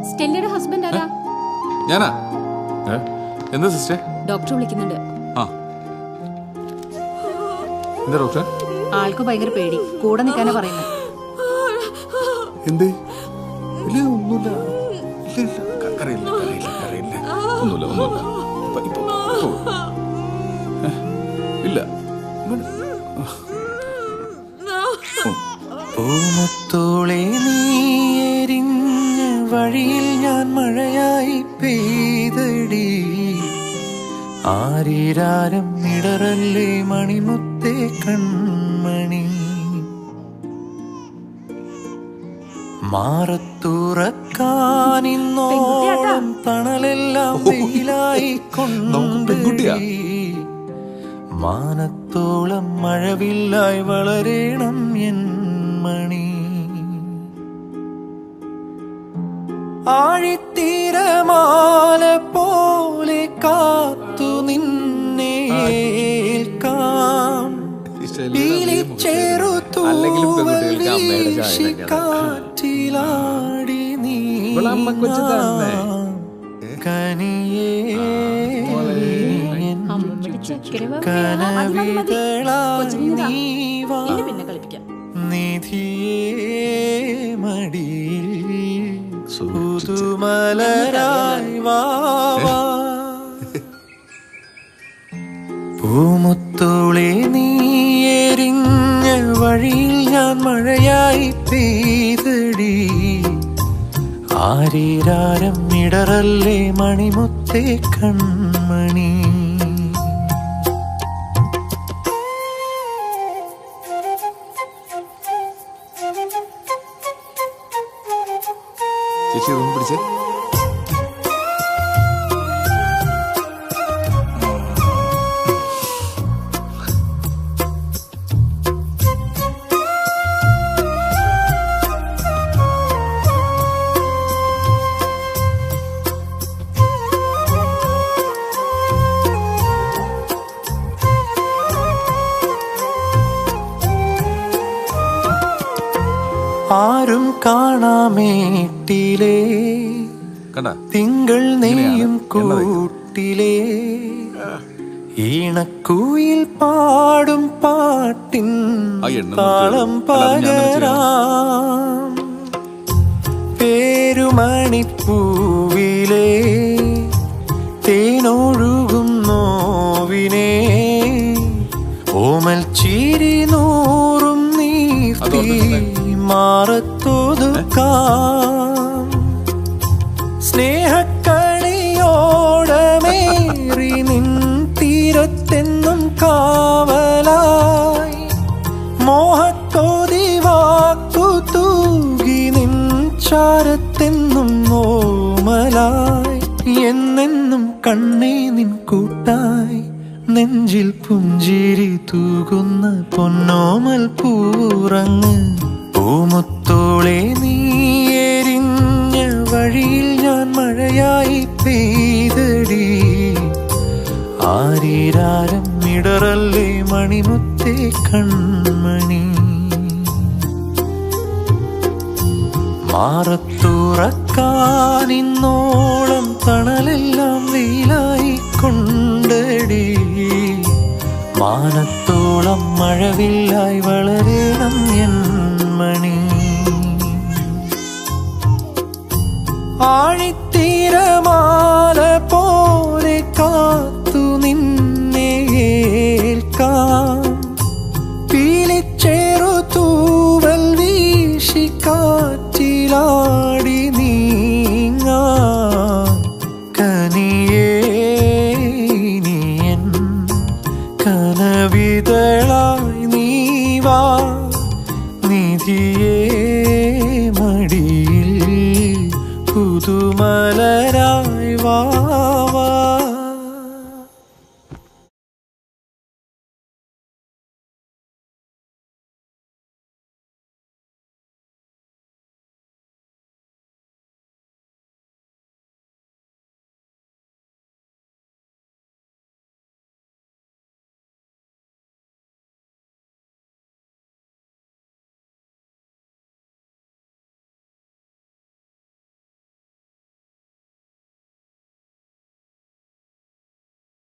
സ്റ്റെല്ലയുടെ husband ആരാ? ഞാനാ. എന്താ സിസ്റ്റർ? ഡോക്ടർ വിളിക്കുന്നുണ്ട്. ആ, എന്താ ഡോക്ടർ? ആൾക്ക് ഭയങ്കര പേടി, കൂടെ നിൽക്കാനാ പറയുന്നത്. എന്തേ? ഇല്ല, ഒന്നുമില്ല. ഇല്ല, കരയില്ല. ഒന്നുമില്ല. ഇല്ല. പൂമുത്തോളെ നീയെരിഞ്ഞ വഴിയിൽ ഞാൻ മഴയായി പെയ്തടി. ആരീരാരം ഇടറല്ലേ മണിമുത്തേ കൺമണി. മാറത്തുറക്കാനിന്നോളം തണലെല്ലാം വെയിലായി കൊണ്ടുടി. മാനത്തോളം മഴവില്ലായി വളരേണം എൻ മണി. ആഴിത്തീരമാല പോലെ കാത്തു നിന്നെ ഏൽക്കാം. കാറ്റിലാടി നീ കനിയേ കനവിതളായി നീവാ നിധിയേ മടിയിൽ പുതുമലരായി വാവാ. പൂമുത്തോളെ നീയെരിഞ്ഞ വഴിയിൽ ഞാൻ മഴയായി പെയ്തടി. ആരീരാരം ഇടറല്ലേ മണിമുത്തേ കൺമണി. ചേച്ചി റൂം പിടിച്ചേ. ആരും കാണാമേട്ടിലേ തിങ്കൾ നെയ്യും കൂട്ടിലേ ഈണക്കുയിൽ പാടും പാട്ടിൻ താളം പകരാം. പേരുമണിപ്പൂവിലേ തേനൊഴുകും നോവിനെ ഓമൽ ചിരി നൂറും നീർത്തി മാറത്തൊതുക്കാം. സ്നേഹക്കണിയോടമേറി നിൻ തീരത്തെന്നും കാവലായി. മോഹത്തോതി വാക്കു തൂകി നിൻ ചാരത്തെന്നും ഓമലായി. എന്നെന്നും കണ്ണേ നിൻ കൂട്ടായി നെഞ്ചിൽ പുഞ്ചിരി തൂകുന്ന പൊന്നോമൽ പൂറങ്ങ്. പൂമുത്തോളെ നീയെരിഞ്ഞ വഴിയിൽ ഞാൻ മഴയായി പെയ്തടി. ആരീരാരം ഇടറല്ലേ മണിമുത്തേ കൺമണി. മാറത്തുറക്കാനിന്നോളം തണലെല്ലാം വെയിലായി കൊണ്ടടി. മാനത്തോളം മഴവില്ലായി വളരേണം എൻ മണി. ആഴിത്തീരമാല പോലെ കാത്തു നിന്നെ ഏൽക്കാം. പീലിച്ചേറു തൂവൽ വീശി കാറ്റിലാടി നീങ്ങാം. കനിയേ നീയൻ കനവിതളായി നീവാ നിധിയേ മടിയിൽ പുതുമലരായി വാ.